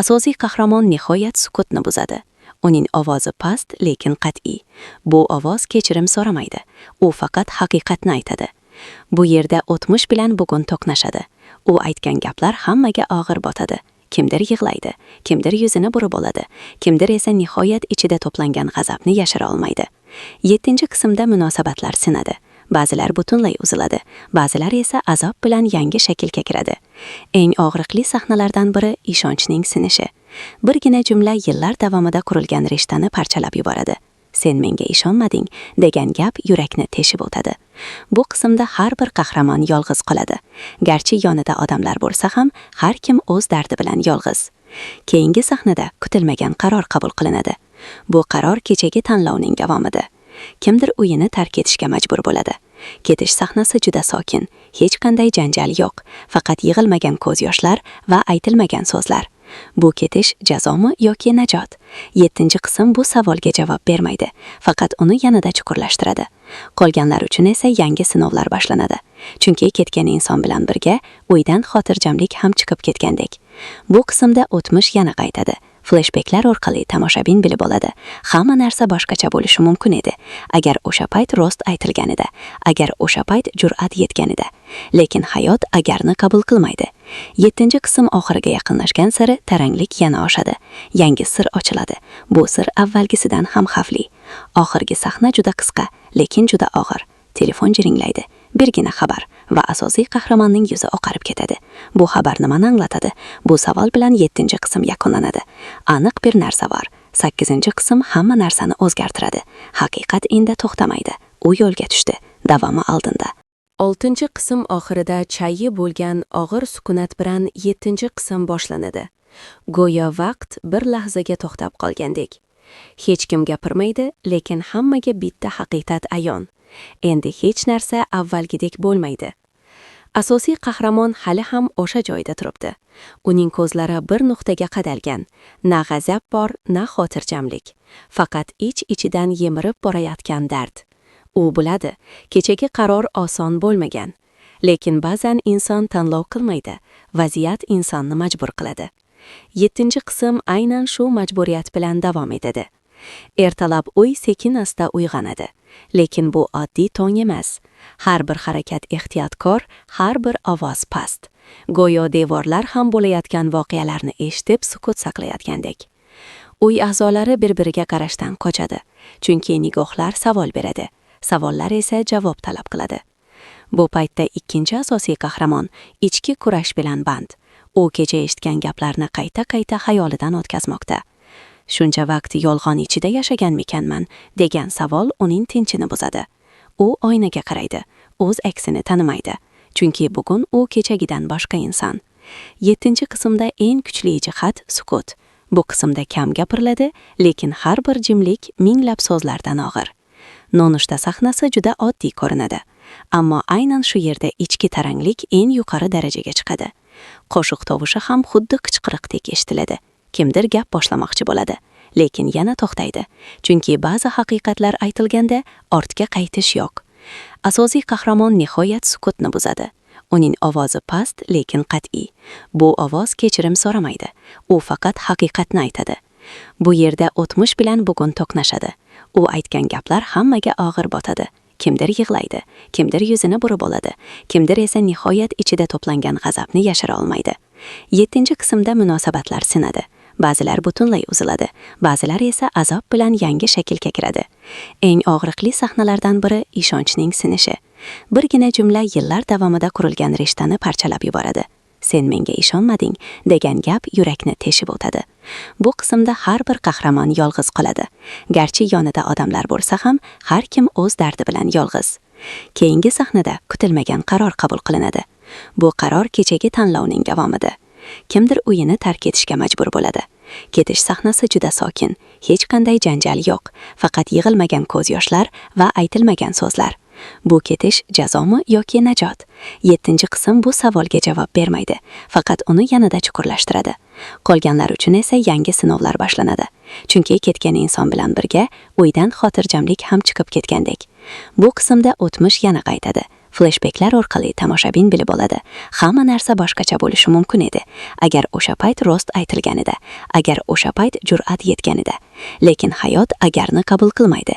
Asosiy qahramon nihoyat sukutni buzadi. Uning ovozi past, lekin qat'iy. Bu ovoz kechirim so'ramaydi. U faqat haqiqatni aytadi. Bu yerda o'tmish bilan bugun to'qnashadi. U aytgan gaplar hammaga og'ir botadi. Kimdir yig'laydi, kimdir yuzini burib oladi, kimdir esa nihoyat ichida to'plangan g'azabni yashira olmaydi. 7-qismda munosabatlar sinadi. Ba'zilar butunlay uziladi, ba'zilar esa azob bilan yangi shaklga kiradi. Eng og'riqli sahnalardan biri ishonchning sinishi. Birgina jumla yillar davomida qurilgan rishtani parchalab yuboradi. Sen menga ishonmading degan gap yurakni teshib o'tadi. Bu qismda har bir qahramon yolg'iz qoladi. Garchi yonida odamlar bo'lsa ham, har kim o'z dardi bilan yolg'iz. Keyingi sahnada kutilmagan qaror qabul qilinadi. Bu qaror kechagi tanlovning davomida. Kimdir uyini tark etishga majbur bo'ladi. Ketish sahnasi juda sokin, hech qanday janjal yo'q, faqat yig'ilmagan ko'z yoshlar va aytilmagan so'zlar. Bu ketish jazomi yoki najot? 7-qism bu savolga javob bermaydi, faqat uni yanada chuqurlashtiradi. Qolganlar uchun esa yangi sinovlar boshlanadi. Chunki ketgan inson bilan birga uydan xotirjamlik ham chiqib ketgandek. Bu qismda o'tmish yana qaytadi. Flashbacklar orqali tomoshabin bilib oladi. Hamma narsa boshqacha bo'lishi mumkin edi. Agar o'sha payt rost aytilganida, agar o'sha payt jur'at yetganida. Lekin hayot agarni qabul qilmaydi. 7-qism oxiriga yaqinlashgan sari taranglik yana oshadi. Yangi sir ochiladi. Bu sir avvalgisidan ham xavfli. Oxirgi sahna juda qisqa, lekin juda og'ir. Telefon jiringlaydi. birgina xabar va asosiy qahramonning yuzi oqarib ketadi. Bu xabar nimani anglatadi? Bu savol bilan 7-qism yakunlanadi. Aniq bir narsa bor. 8-qism hamma narsani o'zgartiradi. Haqiqat endi to'xtamaydi. U yo'lga tushdi. Davomi oldinda. 6-qism oxirida chayyi bo'lgan og'ir sukunat bilan 7-qism boshlanadi. Go'yo vaqt bir lahzaga to'xtab qolgandek. Hech kim gapirmaydi, lekin hammaga bitta haqiqat ayon. Endi hech narsa avvalgidek bo'lmaydi. Asosiy qahramon hali ham o'sha joyda turibdi. Uning ko'zlari bir nuqtaga qadalgan. Na g'azab bor, na xotirjamlik. Faqat ich-ichidan yemirib borayotgan dard. U biladi, kechagi qaror oson bo'lmagan. Lekin ba'zan inson tanlov qilmaydi, vaziyat insonni majbur qiladi. 7-qism aynan shu majburiyat bilan davom etadi. Ertalab uy sekin-asta uyg'onadi. Lekin bu oddiy tong emas. Har bir harakat ehtiyotkor, har bir ovoz past. Go'yo devorlar ham bo'layotgan voqealarni eshitib sukut saqlayotgandek. Uy a'zolari bir-biriga qarashdan qochadi, chunki nigohlar savol beradi. Savollar esa javob talab qiladi. Bu paytda ikkinchi asosiy qahramon ichki kurash bilan band. U kecha eshitgan gaplarni qayta-qayta xayolidan o'tkazmoqda. Shuncha vaqt yolg'on ichida yashaganmikanman degan savol uning tinchini buzadi. U oynaga qaraydi, o'z aksini tanimaydi, chunki bugun u kechagidan boshqa inson. 7-qismda eng kuchli jihat sukut. Bu qismda kam gapiriladi, lekin har bir jimlik minglab so'zlardan og'ir. Nonushta sahnasi juda oddiy ko'rinadi, ammo aynan shu yerda ichki taranglik eng yuqori darajaga chiqadi. Qo'shiq tovushi ham xuddi qichqiriqdek eshitiladi. Kimdir gap boshlamoqchi bo'ladi, lekin yana to'xtaydi, chunki ba'zi haqiqatlar aytilganda ortga qaytish yo'q. Asosiy qahramon nihoyat sukutni buzadi. Uning ovozi past, lekin qat'iy. Bu ovoz kechirim so'ramaydi. U faqat haqiqatni aytadi. Bu yerda o'tmish bilan bugun to'qnashadi. U aytgan gaplar hammaga og'ir botadi. Kimdir yig'laydi, kimdir yuzini burib oladi, kimdir esa nihoyat ichida to'plangan g'azabni yashira olmaydi. 7-qismda munosabatlar sinadi. Ba'zilar butunlay uziladi, ba'zilar esa azob bilan yangi shaklga kiradi. Eng og'riqli sahnalardan biri ishonchning sinishi. Birgina jumla yillar davomida qurilgan rishtani parchalab yuboradi. Sen menga ishonmading degan gap yurakni teshib o'tadi. Bu qismda har bir qahramon yolg'iz qoladi. Garchi yonida odamlar bo'lsa ham, har kim o'z dardi bilan yolg'iz. Keyingi sahnada kutilmagan qaror qabul qilinadi. Bu qaror kechagi tanlovning davomida. Kimdir uyini tark etishga majbur bo'ladi. Ketish sahnasi juda sokin, hech qanday janjal yo'q, faqat yig'ilmagan ko'z yoshlar va aytilmagan so'zlar. Bu ketish jazomi yoki najot? 7-qism bu savolga javob bermaydi, faqat uni yanada chuqurlashtiradi. Qolganlar uchun esa yangi sinovlar boshlanadi. Chunki ketgan inson bilan birga uydan xotirjamlik ham chiqib ketgandek. Bu qismda o'tmish yana qaytadi. Flashbacklar orqali tomoshabin bilib oladi. Hamma narsa boshqacha bo'lishi mumkin edi. Agar o'sha payt rost aytilganida, agar o'sha payt jur'at yetganida. Lekin hayot agarni qabul qilmaydi.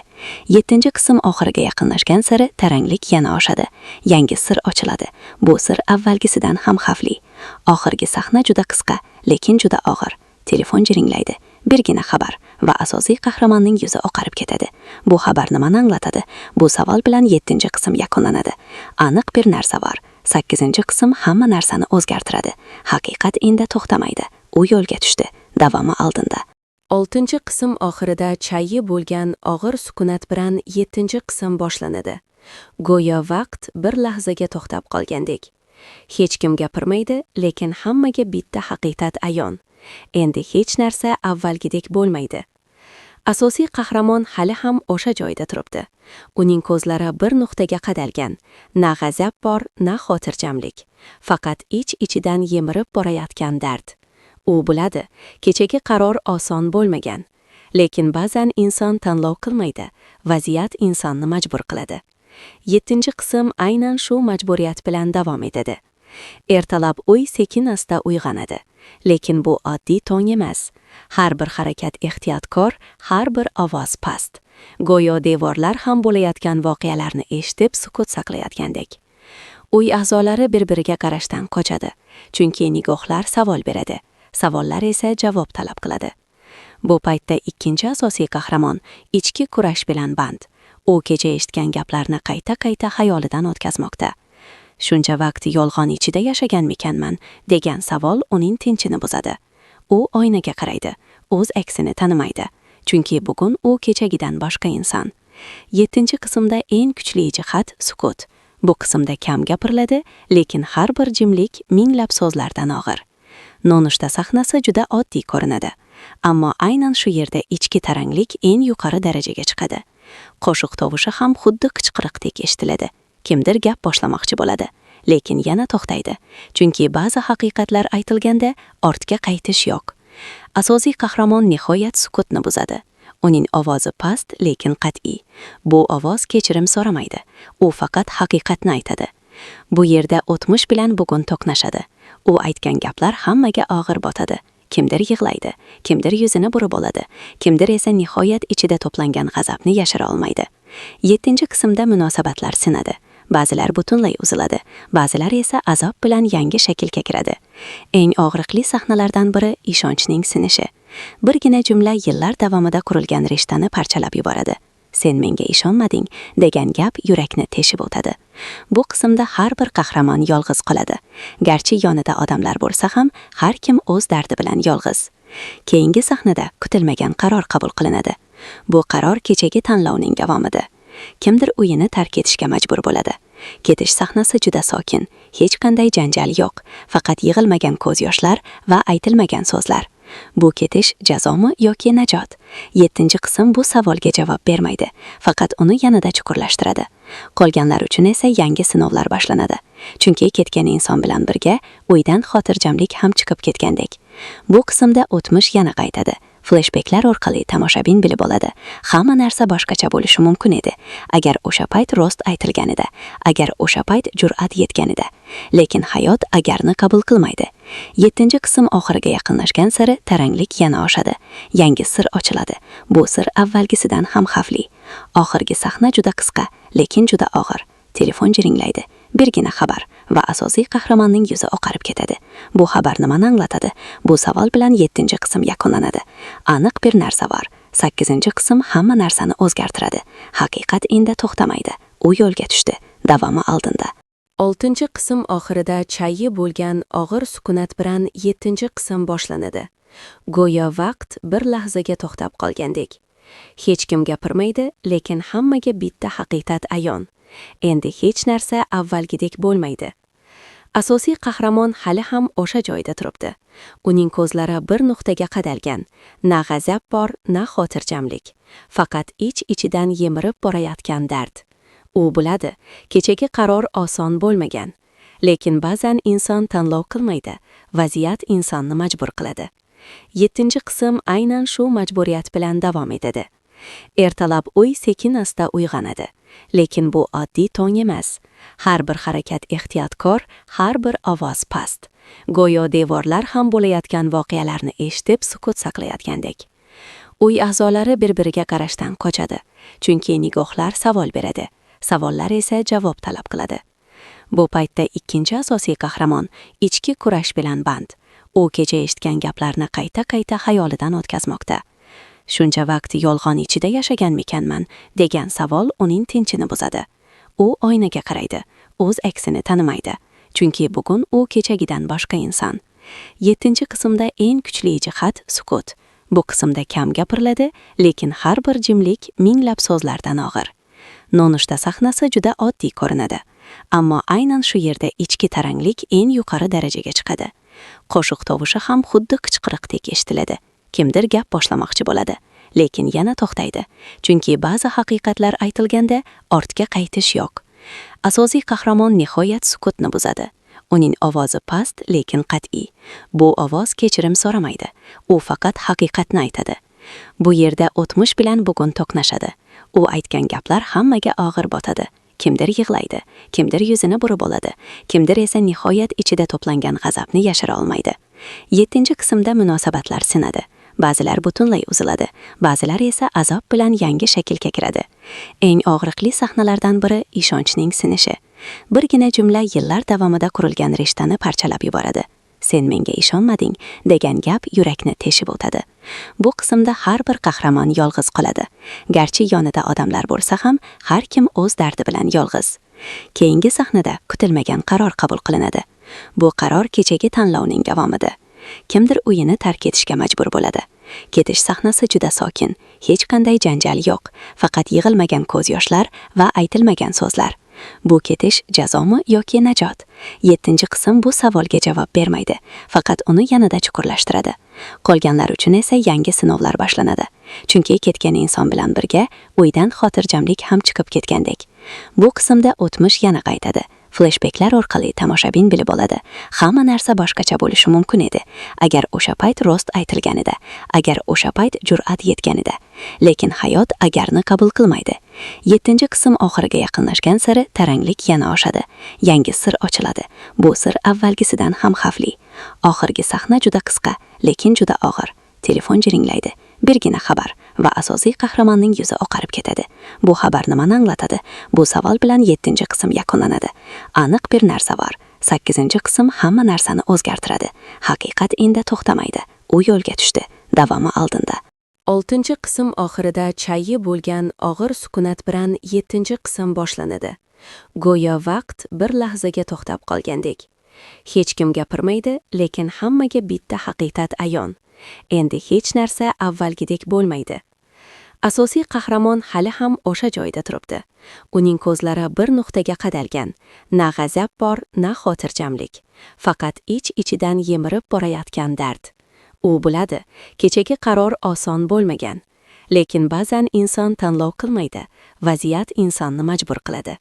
7-qism oxiriga yaqinlashgan sari taranglik yana oshadi. Yangi sir ochiladi. Bu sir avvalgisidan ham xavfli. Oxirgi sahna juda qisqa, lekin juda og'ir. Telefon jiringlaydi. Birgina xabar va asosiy qahramonning yuzi oqarib ketadi. Bu xabar nimani anglatadi? Bu savol bilan 7-qism yakunlanadi. Aniq bir narsa bor. 8-qism hamma narsani o'zgartiradi. Haqiqat endi to'xtamaydi. U yo'lga tushdi. Davomi oldinda. 6-qism oxirida chayyi bo'lgan og'ir sukunat bilan 7-qism boshlanadi. Go'yo vaqt bir lahzaga to'xtab qolgandek. Hech kim gapirmaydi, lekin hammaga bitta haqiqat ayon. Endi hech narsa avvalgidek bo'lmaydi. Asosiy qahramon hali ham o'sha joyda turibdi. Uning ko'zlari bir nuqtaga qadalgan. Na g'azab bor, na xotirjamlik. Faqat ich-ichidan yemirib borayotgan dard. U biladi, kechagi qaror oson bo'lmagan. Lekin ba'zan inson tanlov qilmaydi, vaziyat insonni majbur qiladi. 7-qism aynan shu majburiyat bilan davom etadi. Ertalab uy sekin-asta uyg'onadi. Lekin bu oddiy tong emas. Har bir harakat ehtiyotkor, har bir ovoz past. Go'yo devorlar ham bo'layotgan voqealarni eshitib sukut saqlayotgandek. Uy a'zolari bir-biriga qarashdan qochadi, chunki nigohlar savol beradi. Savollar esa javob talab qiladi. Bu paytda ikkinchi asosiy qahramon ichki kurash bilan band. u kecha eshitgan gaplarni qayta-qayta xayolidan o'tkazmoqda. Shuncha vaqt yolg'on ichida yashaganmikanman degan savol uning tinchini buzadi. U oynaga qaraydi, o'z aksini tanimaydi, chunki bugun u kechagidan boshqa inson. 7-qismda eng kuchli jihat sukut. Bu qismda kam gapiriladi, lekin har bir jimlik minglab so'zlardan og'ir. Nonushta sahnasi juda oddiy ko'rinadi, ammo aynan shu yerda ichki taranglik eng yuqori darajaga chiqadi. Qo'shiq tovushi ham xuddi qichqiriqdek eshitiladi. Kimdir gap boshlamoqchi bo'ladi, lekin yana to'xtaydi, chunki ba'zi haqiqatlar aytilganda ortga qaytish yo'q. Asosiy qahramon nihoyat sukutni buzadi. Uning ovozi past, lekin qat'iy. Bu ovoz kechirim so'ramaydi, u faqat haqiqatni aytadi. Bu yerda o'tmish bilan bugun to'qnashadi. U aytgan gaplar hammaga og'ir botadi. Kimdir yig'laydi, kimdir yuzini burib oladi, kimdir esa nihoyat ichida to'plangan g'azabni yashira olmaydi. 7-qismda munosabatlar sinadi. Ba'zilar butunlay uziladi, ba'zilar esa azob bilan yangi shaklga kiradi. Eng og'riqli sahnalardan biri ishonchning sinishi. Birgina jumla yillar davomida qurilgan rishtani parchalab yuboradi. Sen menga ishonmading degan gap yurakni teshib o'tadi. Bu qismda har bir qahramon yolg'iz qoladi. Garchi yonida odamlar bo'lsa ham, har kim o'z dardi bilan yolg'iz. Keyingi sahnada kutilmagan qaror qabul qilinadi. Bu qaror kechagi tanlovning davomida. Kimdir uyini tark etishga majbur bo'ladi. Ketish sahnasi juda sokin, hech qanday janjal yo'q, faqat yig'ilmagan ko'z yoshlar va aytilmagan so'zlar. Bu ketish jazomi yoki najot? 7-qism bu savolga javob bermaydi, faqat uni yanada chuqurlashtiradi. Qolganlar uchun esa yangi sinovlar boshlanadi. Chunki ketgan inson bilan birga uydan xotirjamlik ham chiqib ketgandek. Bu qismda o'tmish yana qaytadi. Flashbacklar orqali tomoshabin bilib oladi. Hamma narsa boshqacha bo'lishi mumkin edi, agar o'sha payt rost aytilganida, agar o'sha payt jur'at yetganida. Lekin hayot agarni qabul qilmaydi. 7-qism oxiriga yaqinlashgan sari taranglik yana oshadi. Yangi sir ochiladi. Bu sir avvalgisidan ham xavfli. Oxirgi sahna juda qisqa, lekin juda og'ir. Telefon jiringlaydi. Birgina xabar va asosiy qahramonning yuzi oqarib ketadi. Bu xabar nimani anglatadi? Bu savol bilan 7-qism yakunlanadi. Aniq bir narsa bor. 8-qism hamma narsani o'zgartiradi. Haqiqat endi to'xtamaydi. U yo'lga tushdi. Davomi oldinda. 6-qism oxirida chayyi bo'lgan og'ir sukunat bilan 7-qism boshlanadi. Go'yo vaqt bir lahzaga to'xtab qolgandek. Hech kim gapirmaydi, lekin hammaga bitta haqiqat ayon. Endi hech narsa avvalgidek bo'lmaydi. Asosiy qahramon hali ham o'sha joyda turibdi. Uning ko'zlari bir nuqtaga qadalgan. Na g'azab bor, na xotirjamlik. Faqat ich-ichidan yemirib borayotgan dard. U biladi, kechagi qaror oson bo'lmagan. Lekin ba'zan inson tanlov qilmaydi, vaziyat insonni majbur qiladi. 7-qism aynan shu majburiyat bilan davom etadi. Ertalab uy sekin-asta uyg'onadi. Lekin bu oddiy tong emas. Har bir harakat ehtiyotkor, har bir ovoz past. Go'yo devorlar ham bo'layotgan voqealarni eshitib sukut saqlayotgandek. Uy a'zolari bir-biriga qarashdan qochadi, chunki nigohlar savol beradi, savollar esa javob talab qiladi. Bu paytda ikkinchi asosiy qahramon ichki kurash bilan band. U kecha eshitgan gaplarni qayta-qayta xayolidan o'tkazmoqda. Shuncha vaqt yolg'on ichida yashaganmikanman degan savol uning tinchini buzadi. U oynaga qaraydi, o'z aksini tanimaydi, chunki bugun u kechagidan boshqa inson. 7-qismda eng kuchli jihat sukut. Bu qismda kam gapiriladi, lekin har bir jimlik minglab so'zlardan og'ir. Nonushta sahnasi juda oddiy ko'rinadi, ammo aynan shu yerda ichki taranglik eng yuqori darajaga chiqadi. Qo'shiq tovushi ham xuddi qichqiriqdek eshitiladi. Kimdir gap boshlamoqchi bo'ladi, lekin yana to'xtaydi, chunki ba'zi haqiqatlar aytilganda ortga qaytish yo'q. Asosiy qahramon nihoyat sukutni buzadi. Uning ovozi past, lekin qat'iy. Bu ovoz kechirim so'ramaydi, u faqat haqiqatni aytadi. Bu yerda o'tmish bilan bugun to'qnashadi. U aytgan gaplar hammaga og'ir botadi. Kimdir yig'laydi, kimdir yuzini burib oladi, kimdir esa nihoyat ichida to'plangan g'azabni yashira olmaydi. 7-qismda munosabatlar sinadi. Ba'zilar butunlay uziladi, ba'zilar esa azob bilan yangi shaklga kiradi. Eng og'riqli sahnalardan biri ishonchning sinishi. Birgina jumla yillar davomida qurilgan rishtani parchalab yuboradi. sen menga ishonmading degan gap yurakni teshib o'tadi. Bu qismda har bir qahramon yolg'iz qoladi. Garchi yonida odamlar bo'lsa ham, har kim o'z dardi bilan yolg'iz. Keyingi sahnada kutilmagan qaror qabul qilinadi. Bu qaror kechagi tanlovning davomida. Kimdir uyini tark etishga majbur bo'ladi. Ketish sahnasi juda sokin, hech qanday janjal yo'q, faqat yig'ilmagan ko'z yoshlar va aytilmagan so'zlar. Bu ketish jazomi yoki najot? 7-qism bu savolga javob bermaydi, faqat uni yanada chuqurlashtiradi. Qolganlar uchun esa yangi sinovlar boshlanadi. Chunki ketgan inson bilan birga uydan xotirjamlik ham chiqib ketgandek. Bu qismda o'tmish yana qaytadi. Flashbacklar orqali tomoshabin bilib oladi. Hamma narsa boshqacha bo'lishi mumkin edi, agar o'sha payt rost aytilganida, agar o'sha payt jur'at yetganida. Lekin hayot agarni qabul qilmaydi. 7-qism oxiriga yaqinlashgan sari taranglik yana oshadi. Yangi sir ochiladi. Bu sir avvalgisidan ham xavfli. Oxirgi sahna juda qisqa, lekin juda og'ir. Telefon jiringlaydi. Birgina xabar va asosiy qahramonning yuzi oqarib ketadi. Bu xabar nimani anglatadi? Bu savol bilan 7-qism yakunlanadi. Aniq bir narsa bor. 8-qism hamma narsani o'zgartiradi. Haqiqat endi to'xtamaydi. U yo'lga tushdi. Davomi oldinda. 6-qism oxirida chayi bo'lgan og'ir sukunat bilan 7-qism boshlanadi. Go'yo vaqt bir lahzaga to'xtab qolgandek. Hech kim gapirmaydi, lekin hammaga bitta haqiqat ayon. Endi hech narsa avvalgidek bo'lmaydi. Asosiy qahramon hali ham o'sha joyda turibdi. Uning ko'zlari bir nuqtaga qadalgan. Na g'azab bor, na xotirjamlik. Faqat ich-ichidan yemirib borayotgan dard. U biladi, kechagi qaror oson bo'lmagan. Lekin ba'zan inson tanlov qilmaydi, vaziyat insonni majbur qiladi.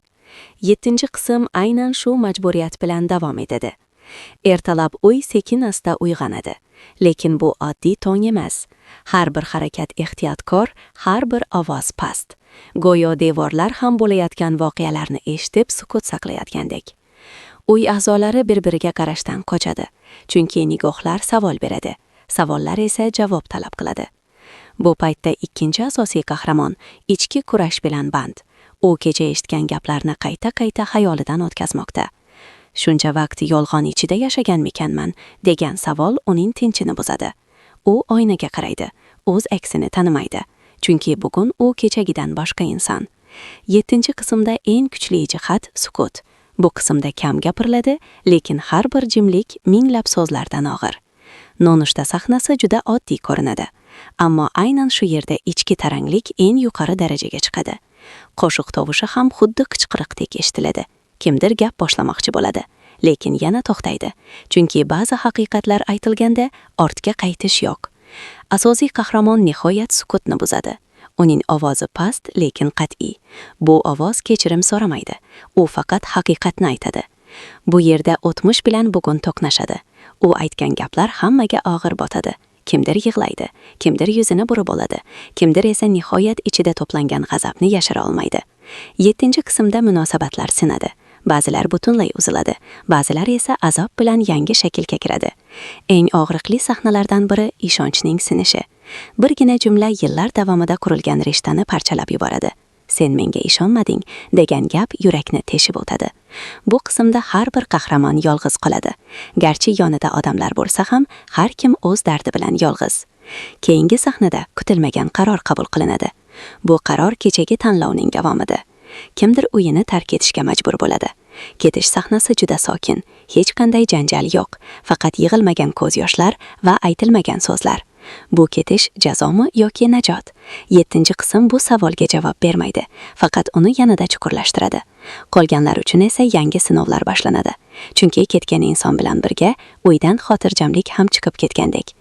7-qism aynan shu majburiyat bilan davom etadi. Ertalab uy sekin-asta uyg'onadi. Lekin bu oddiy tong emas. Har bir harakat ehtiyotkor, har bir ovoz past. Go'yo devorlar ham bo'layotgan voqealarni eshitib sukut saqlayotgandek. Uy a'zolari bir-biriga qarashdan qochadi, chunki nigohlar savol beradi. Savollar esa javob talab qiladi. Bu paytda ikkinchi asosiy qahramon ichki kurash bilan band. U kecha eshitgan gaplarni qayta-qayta xayolidan o'tkazmoqda. Shuncha vaqt yolg'on ichida yashaganmikanman degan savol uning tinchini buzadi. U oynaga qaraydi, o'z aksini tanimaydi, chunki bugun u kechagidan boshqa inson. 7-qismda eng kuchli jihat sukut. Bu qismda kam gapiriladi, lekin har bir jimlik minglab so'zlardan og'ir. Nonushta sahnasi juda oddiy ko'rinadi, ammo aynan shu yerda ichki taranglik eng yuqori darajaga chiqadi. Qo'shiq tovushi ham xuddi qichqiriqdek eshitiladi. Kimdir gap boshlamoqchi bo'ladi, lekin yana to'xtaydi, chunki ba'zi haqiqatlar aytilganda ortga qaytish yo'q. Asosiy qahramon nihoyat sukutni buzadi. Uning ovozi past, lekin qat'iy. Bu ovoz kechirim so'ramaydi. U faqat haqiqatni aytadi. Bu yerda o'tmish bilan bugun to'qnashadi. U aytgan gaplar hammaga og'ir botadi. Kimdir yig'laydi, kimdir yuzini burib oladi, kimdir esa nihoyat ichida to'plangan g'azabni yashira olmaydi. 7-qismda munosabatlar sinadi. Ba'zilar butunlay uziladi, ba'zilar esa azob bilan yangi shaklga kiradi. Eng og'riqli sahnalardan biri ishonchning sinishi. Birgina jumla yillar davomida qurilgan rishtani parchalab yuboradi. Sen menga ishonmading degan gap yurakni teshib o'tadi. Bu qismda har bir qahramon yolg'iz qoladi. Garchi yonida odamlar bo'lsa ham, har kim o'z dardi bilan yolg'iz. Keyingi sahnada kutilmagan qaror qabul qilinadi. Bu qaror kechagi tanlovning davomida. Kimdir uyini tark etishga majbur bo'ladi. Ketish sahnasi juda sokin, hech qanday janjal yo'q, faqat yig'ilmagan ko'z yoshlar va aytilmagan so'zlar. Bu ketish jazomi yoki najot? 7-qism bu savolga javob bermaydi, faqat uni yanada chuqurlashtiradi. Qolganlar uchun esa yangi sinovlar boshlanadi. Chunki ketgan inson bilan birga uydan xotirjamlik ham chiqib ketgandek.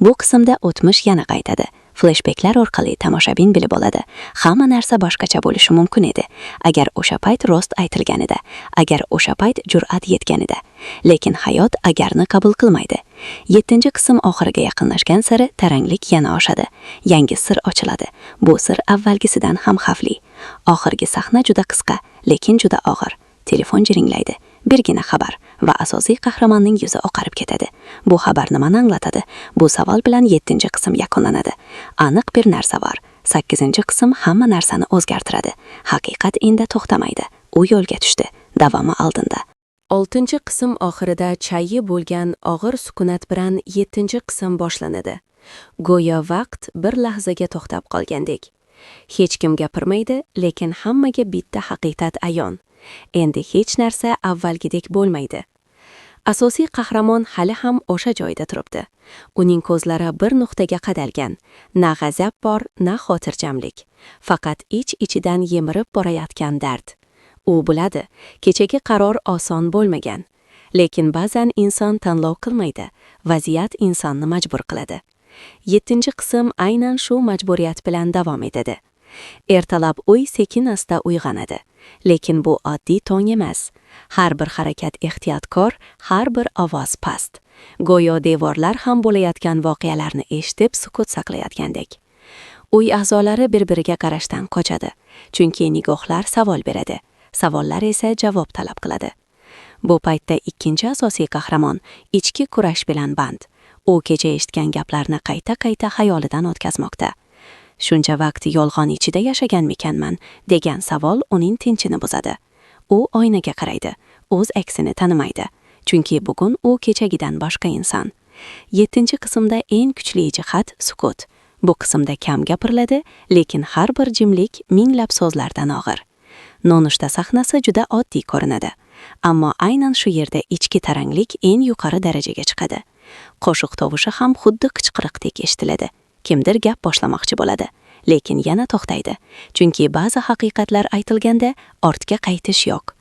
Bu qismda o'tmish yana qaytadi. Flashbacklar orqali tomoshabin bilib oladi. Hamma narsa boshqacha bo'lishi mumkin edi, agar o'sha payt rost aytilganida, agar o'sha payt jur'at yetganida. Lekin hayot agarni qabul qilmaydi. 7-qism oxiriga yaqinlashgan sari taranglik yana oshadi. Yangi sir ochiladi. Bu sir avvalgisidan ham xavfli. Oxirgi sahna juda qisqa, lekin juda og'ir. Telefon jiringlaydi. Birgina xabar va asosiy qahramonning yuzi oqarib ketadi. Bu xabar nimani anglatadi? Bu savol bilan 7-qism yakunlanadi. Aniq bir narsa bor. 8-qism hamma narsani o'zgartiradi. Haqiqat endi to'xtamaydi. U yo'lga tushdi. Davomi oldinda. 6-qism oxirida chayi bo'lgan og'ir sukunat bilan 7-qism boshlanadi. Go'yo vaqt bir lahzaga to'xtab qolgandek. Hech kim gapirmaydi, lekin hammaga bitta haqiqat ayon. Endi hech narsa avvalgidek bo'lmaydi. Asosiy qahramon hali ham o'sha joyda turibdi. Uning ko'zlari bir nuqtaga qadalgan. Na g'azab bor, na xotirjamlik. Faqat ich-ichidan yemirib borayotgan dard. U biladi, kechagi qaror oson bo'lmagan. Lekin ba'zan inson tanlov qilmaydi, vaziyat insonni majbur qiladi. 7-qism aynan shu majburiyat bilan davom etadi. Ertalab uy sekin-asta uyg'onadi. Lekin bu oddiy tong emas. Har bir harakat ehtiyotkor, har bir ovoz past. Go'yo devorlar ham bo'layotgan voqealarni eshitib sukut saqlayotgandek. Uy a'zolari bir-biriga qarashdan qochadi, chunki nigohlar savol beradi. Savollar esa javob talab qiladi. Bu paytda ikkinchi asosiy qahramon ichki kurash bilan band. U kecha eshitgan gaplarni qayta-qayta xayolidan o'tkazmoqda. Shuncha vaqt yolg'on ichida yashaganmikanman degan savol uning tinchini buzadi. U oynaga qaraydi, o'z aksini tanimaydi, chunki bugun u kechagidan boshqa inson. 7-qismda eng kuchli jihat sukut. Bu qismda kam gapiriladi, lekin har bir jimlik minglab so'zlardan og'ir. Nonushta sahnasi juda oddiy ko'rinadi, ammo aynan shu yerda ichki taranglik eng yuqori darajaga chiqadi. Qo'shiq tovushi ham xuddi qichqiriqdek eshitiladi. Kimdir gap boshlamoqchi bo'ladi, lekin yana to'xtaydi, chunki ba'zi haqiqatlar aytilganda ortga qaytish yo'q.